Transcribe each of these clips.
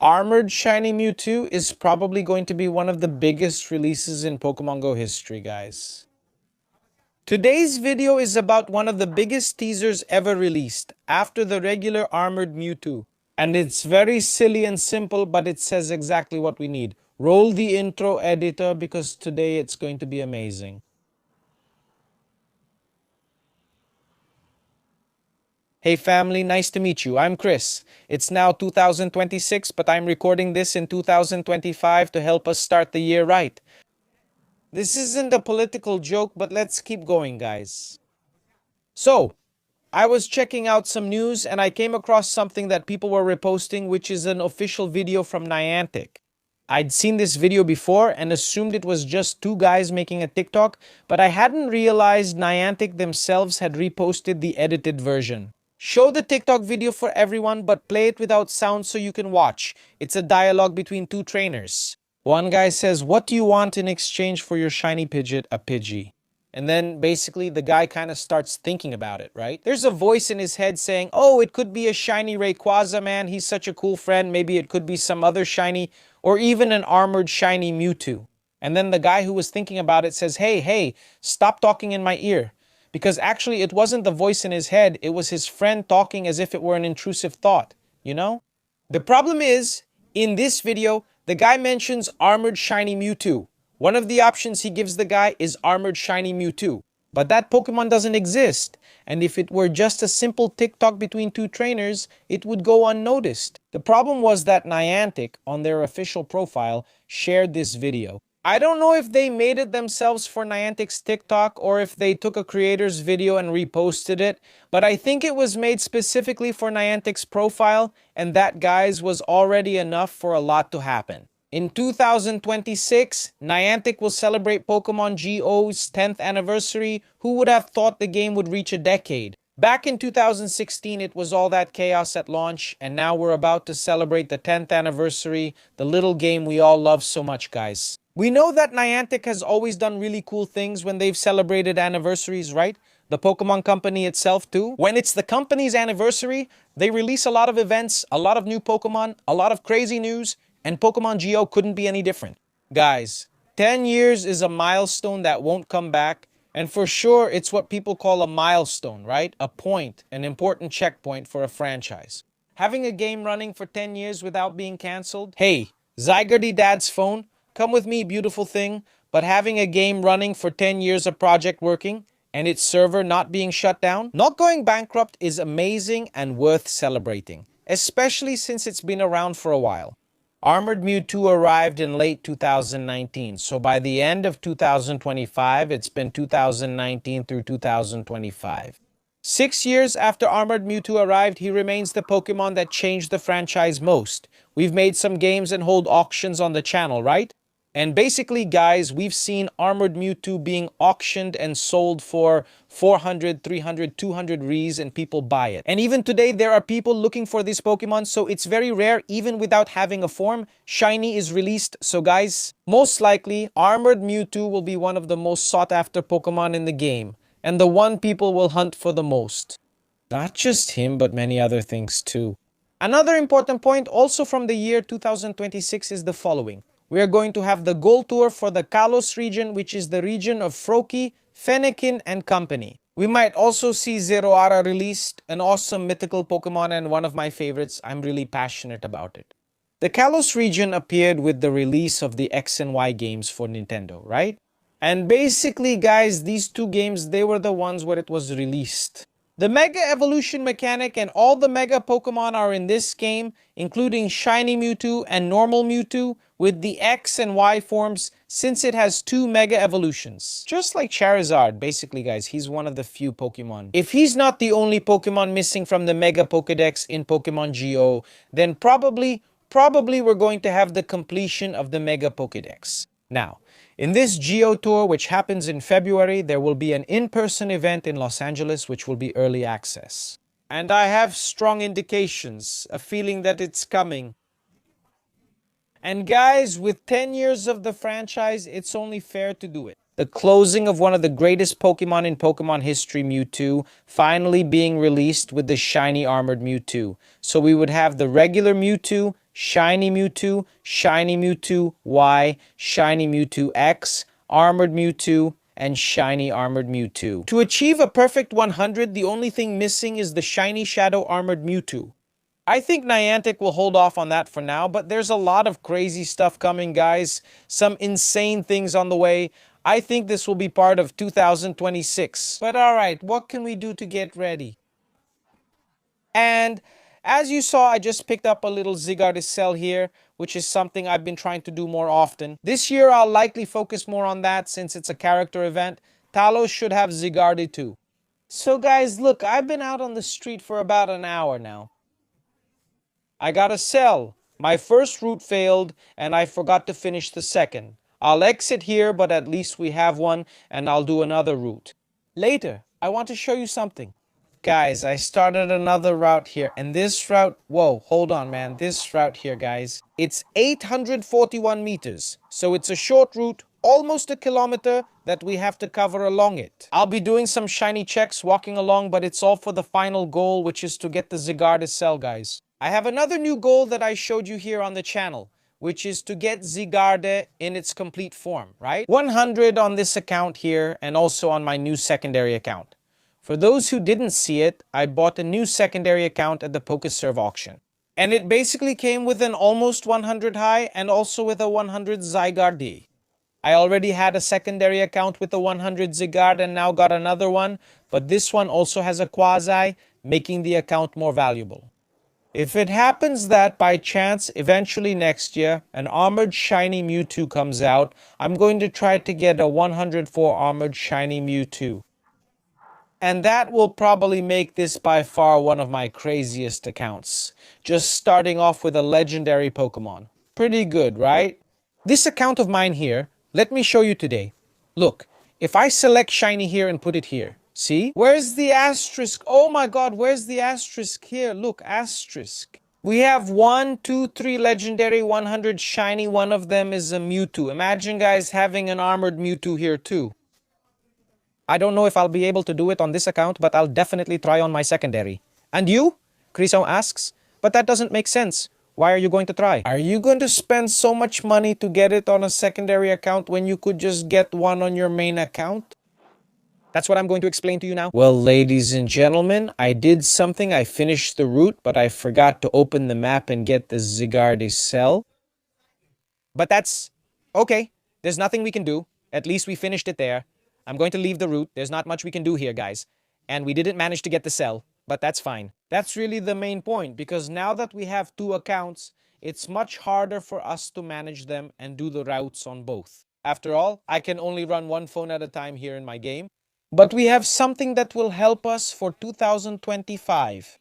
Armored Shiny Mewtwo is probably going to be one of the biggest releases in Pokemon Go history, guys. Today's video is about one of the biggest teasers ever released after the regular Armored Mewtwo. And it's very silly and simple, but it says exactly what we need. Roll the intro editor because today it's going to be amazing. Hey family, nice to meet you. I'm Chris. It's now 2026, but I'm recording this in 2025 to help us start the year right. This isn't a political joke, but let's keep going, guys. So, I was checking out some news and I came across something that people were reposting, which is an official video from Niantic. I'd seen this video before and assumed it was just two guys making a TikTok, but I hadn't realized Niantic themselves had reposted the edited version. Show the TikTok video for everyone, but play it without sound so you can watch. It's a dialogue between two trainers. One guy says, "What do you want in exchange for your shiny Pidgeot, a Pidgey?" And then basically the guy kind of starts thinking about it, right? There's a voice in his head saying, "Oh, it could be a shiny Rayquaza, man. He's such a cool friend. Maybe it could be some other shiny or even an armored shiny Mewtwo." And then the guy who was thinking about it says, "Hey, stop talking in my ear." Because actually it wasn't the voice in his head, it was his friend talking as if it were an intrusive thought, you know? The problem is, in this video, the guy mentions Armored Shiny Mewtwo. One of the options he gives the guy is Armored Shiny Mewtwo. But that Pokemon doesn't exist, and if it were just a simple TikTok between two trainers, it would go unnoticed. The problem was that Niantic, on their official profile, shared this video. I don't know if they made it themselves for Niantic's TikTok or if they took a creator's video and reposted it, but I think it was made specifically for Niantic's profile, and that, guys, was already enough for a lot to happen. In 2026, Niantic will celebrate Pokemon Go's 10th anniversary. Who would have thought the game would reach a decade? Back in 2016, it was all that chaos at launch, and now we're about to celebrate the 10th anniversary, the little game we all love so much, guys. We know that Niantic has always done really cool things when they've celebrated anniversaries, right? The Pokemon Company itself too. When it's the company's anniversary, they release a lot of events, a lot of new Pokemon, a lot of crazy news, and Pokemon Go couldn't be any different. Guys, 10 years is a milestone that won't come back, and for sure it's what people call a milestone, right? A point, an important checkpoint for a franchise. Having a game running for 10 years without being cancelled? Hey, Zygarde Dad's phone, come with me, beautiful thing. But having a game running for 10 years, a project working, and its server not being shut down, not going bankrupt is amazing and worth celebrating, especially since it's been around for a while. Armored Mewtwo arrived in late 2019, so by the end of 2025, it's been 2019 through 2025. 6 years after Armored Mewtwo arrived, he remains the Pokemon that changed the franchise most. We've made some games and hold auctions on the channel, right? And basically, guys, we've seen Armored Mewtwo being auctioned and sold for 400, 300, 200 Rs and people buy it. And even today, there are people looking for this Pokemon, so it's very rare, even without having a form, Shiny is released. So guys, most likely, Armored Mewtwo will be one of the most sought after Pokemon in the game, and the one people will hunt for the most. Not just him, but many other things too. Another important point also from the year 2026 is the following. We are going to have the Gold Tour for the Kalos region, which is the region of Froakie, Fennekin, and company. We might also see Zeraora released, an awesome mythical Pokemon and one of my favorites. I'm really passionate about it. The Kalos region appeared with the release of the X and Y games for Nintendo, right? And basically, guys, these two games, they were the ones where it was released. The Mega Evolution mechanic and all the Mega Pokemon are in this game, including Shiny Mewtwo and Normal Mewtwo, with the X and Y forms since it has two Mega Evolutions. Just like Charizard, basically, guys, he's one of the few Pokemon. If he's not the only Pokemon missing from the Mega Pokedex in Pokemon Go, then probably we're going to have the completion of the Mega Pokedex. Now, in this Geo Tour, which happens in February, there will be an in-person event in Los Angeles, which will be early access. And I have strong indications, a feeling that it's coming. And guys, with 10 years of the franchise, it's only fair to do it. the closing of one of the greatest Pokemon in Pokemon history, Mewtwo, finally being released with the shiny armored Mewtwo. So we would have the regular Mewtwo, Shiny Mewtwo Y, Shiny Mewtwo X, Armored Mewtwo, and Shiny Armored Mewtwo. To achieve a perfect 100, the only thing missing is the Shiny Shadow Armored Mewtwo. I think Niantic will hold off on that for now, but there's a lot of crazy stuff coming, guys. Some insane things on the way. I think this will be part of 2026. But alright, what can we do to get ready? And as you saw, I just picked up a little Zygarde cell here, which is something I've been trying to do more often. This year, I'll likely focus more on that since it's a character event. Kalos should have Zygarde too. So guys, look, I've been out on the street for about an hour now. I got a cell. My first route failed, and I forgot to finish the second. I'll exit here, but at least we have one, and I'll do another route. Later, I want to show you something. Guys, I started another route here, and this route, whoa, hold on, man. This route here, guys, it's 841 meters. So it's a short route, almost a kilometer, that we have to cover along it. I'll be doing some shiny checks walking along, but it's all for the final goal, which is to get the Zygarde cell, guys. I have another new goal that I showed you here on the channel, which is to get Zygarde in its complete form, right? 100 on this account here, and also on my new secondary account. For those who didn't see it, I bought a new secondary account at the PokeServe auction. And it basically came with an almost 100 high and also with a 100 Zygarde. I already had a secondary account with a 100 Zygarde and now got another one, but this one also has a quasi, making the account more valuable. If it happens that by chance, eventually next year, an armored shiny Mewtwo comes out, I'm going to try to get a 104 armored shiny Mewtwo. And that will probably make this by far one of my craziest accounts. Just starting off with a legendary Pokemon. Pretty good, right? This account of mine here, let me show you today. Look, if I select shiny here and put it here, see? Where's the asterisk? Oh my god, where's the asterisk here? Look, asterisk. We have 1, 2, 3 legendary, 100 shiny. One of them is a Mewtwo. Imagine, guys, having an armored Mewtwo here too. I don't know if I'll be able to do it on this account, but I'll definitely try on my secondary. And you? Criso asks. But that doesn't make sense. Why are you going to try? Are you going to spend so much money to get it on a secondary account when you could just get one on your main account? That's what I'm going to explain to you now. Well, ladies and gentlemen, I did something. I finished the route, but I forgot to open the map and get the Zygarde cell. But that's okay. There's nothing we can do. At least we finished it there. I'm going to leave the route. There's not much we can do here, guys. And we didn't manage to get the cell, but that's fine. That's really the main point, because now that we have 2 accounts, it's much harder for us to manage them and do the routes on both. After all, I can only run 1 phone at a time here in my game. But we have something that will help us for 2025.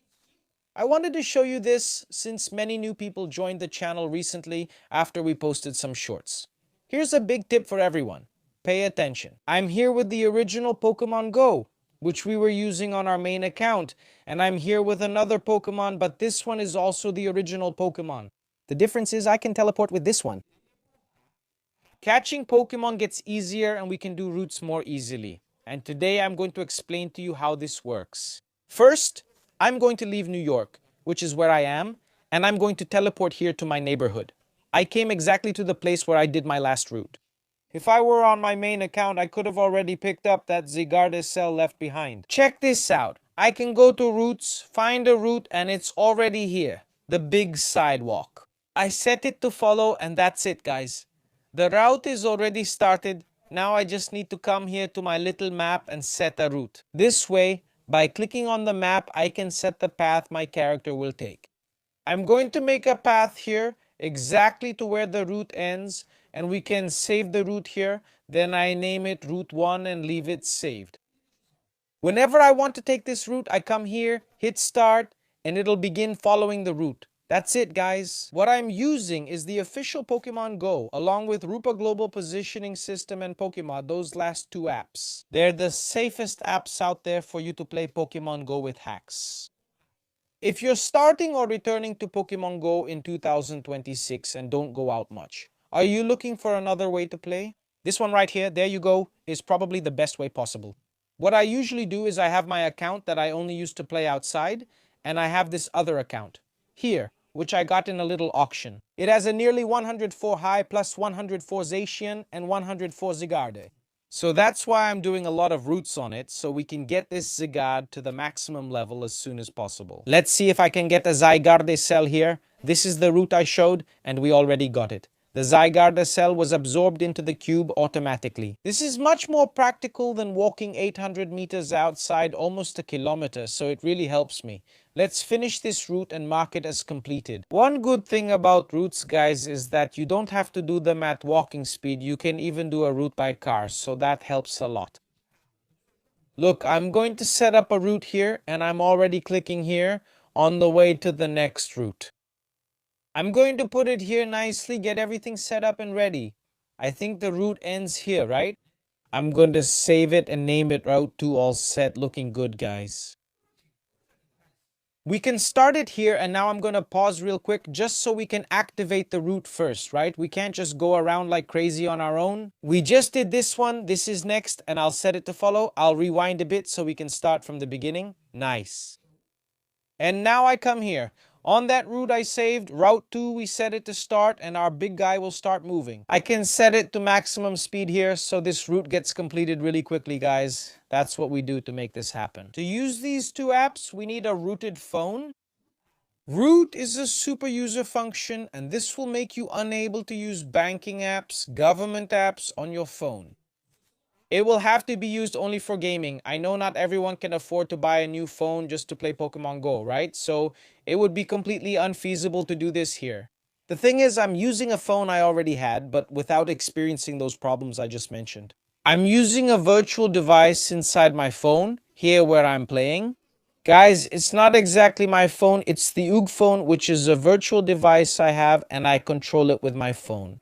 I wanted to show you this since many new people joined the channel recently after we posted some shorts. Here's a big tip for everyone. Pay attention. I'm here with the original Pokemon Go, which we were using on our main account, and I'm here with another Pokemon, but this one is also the original Pokemon. The difference is I can teleport with this one. Catching Pokemon gets easier and we can do routes more easily. And today I'm going to explain to you how this works. First, I'm going to leave New York, which is where I am, and I'm going to teleport here to my neighborhood. I came exactly to the place where I did my last route. If I were on my main account, I could have already picked up that Zygarde cell left behind. Check this out. I can go to routes, find a route, and it's already here. The big sidewalk. I set it to follow, and that's it, guys. The route is already started. Now I just need to come here to my little map and set a route. This way, by clicking on the map, I can set the path my character will take. I'm going to make a path here exactly to where the route ends, and we can save the route here. Then I name it Route 1 and leave it saved. Whenever I want to take this route, I come here, hit start, and it'll begin following the route. That's it, guys. What I'm using is the official Pokemon Go, along with Rupa Global Positioning System and Pokemon, those last 2 apps. They're the safest apps out there for you to play Pokemon Go with hacks. If you're starting or returning to Pokemon Go in 2026 and don't go out much, are you looking for another way to play? This one right here, there you go, is probably the best way possible. What I usually do is I have my account that I only use to play outside, and I have this other account here, which I got in a little auction. It has a nearly 104 high plus 104 Zacian and 104 Zygarde. So that's why I'm doing a lot of roots on it, so we can get this Zygarde to the maximum level as soon as possible. Let's see if I can get a Zygarde cell here. This is the route I showed, and we already got it. The Zygarde cell was absorbed into the cube automatically. This is much more practical than walking 800 meters outside, almost a kilometer, so it really helps me. Let's finish this route and mark it as completed. One good thing about routes, guys, is that you don't have to do them at walking speed. You can even do a route by car, so that helps a lot. Look, I'm going to set up a route here, and I'm already clicking here on the way to the next route. I'm going to put it here nicely, get everything set up and ready. I think the route ends here, right? I'm going to save it and name it Route 2, all set, looking good, guys. We can start it here, and now I'm going to pause real quick just so we can activate the route first, right? We can't just go around like crazy on our own. We just did this one, this is next, and I'll set it to follow. I'll rewind a bit so we can start from the beginning. Nice. And now I come here. On that route I saved, Route 2, we set it to start, and our big guy will start moving. I can set it to maximum speed here, so this route gets completed really quickly, guys. That's what we do to make this happen. To use these two apps, we need a rooted phone. Root is a super user function, and this will make you unable to use banking apps, government apps on your phone. It will have to be used only for gaming. I know not everyone can afford to buy a new phone just to play Pokemon Go, right? So it would be completely unfeasible to do this here. The thing is, I'm using a phone I already had, but without experiencing those problems I just mentioned. I'm using a virtual device inside my phone, here where I'm playing. Guys, it's not exactly my phone, it's the OOG phone, which is a virtual device I have, and I control it with my phone.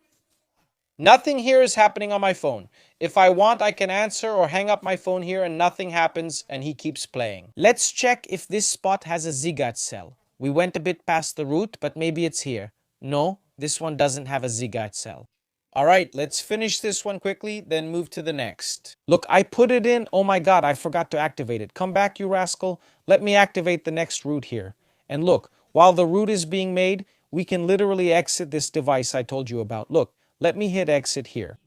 Nothing here is happening on my phone. If I want, I can answer or hang up my phone here and nothing happens and he keeps playing. Let's check if this spot has a Zygarde cell. We went a bit past the route, but maybe it's here. No, this one doesn't have a Zygarde cell. Alright, let's finish this one quickly, then move to the next. Look, I put it in. Oh my god, I forgot to activate it. Come back, you rascal. Let me activate the next route here. And look, while the route is being made, we can literally exit this device I told you about. Look. Let me hit exit here.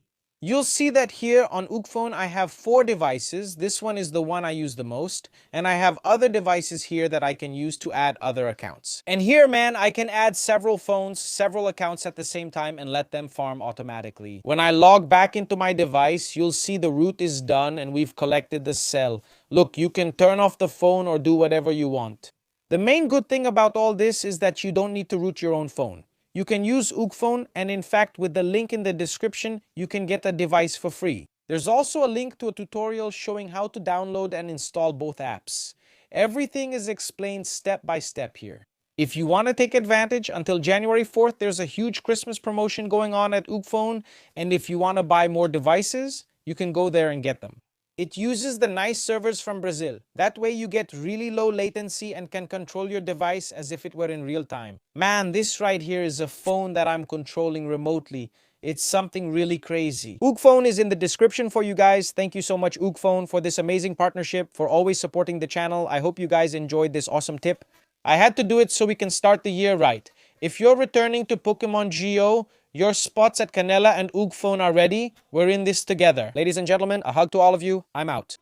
You'll see that here on OOG phone I have 4 devices. This one is the one I use the most. And I have other devices here that I can use to add other accounts. And here, man, I can add several phones, several accounts at the same time and let them farm automatically. When I log back into my device, you'll see the route is done and we've collected the cell. Look, you can turn off the phone or do whatever you want. The main good thing about all this is that you don't need to root your own phone. You can use OOG phone, and in fact with the link in the description you can get a device for free. There's also a link to a tutorial showing how to download and install both apps. Everything is explained step by step here. If you want to take advantage, until January 4th there's a huge Christmas promotion going on at OOG phone, and if you want to buy more devices you can go there and get them. It uses the nice servers from Brazil. That way you get really low latency and can control your device as if it were in real time. Man, this right here is a phone that I'm controlling remotely. It's something really crazy. OOG phone is in the description for you guys. Thank you so much OOG phone for this amazing partnership, for always supporting the channel. I hope you guys enjoyed this awesome tip. I had to do it so we can start the year right. If you're returning to Pokemon Go, your spots at Canela and OOG phone are ready. We're in this together. Ladies and gentlemen, a hug to all of you. I'm out.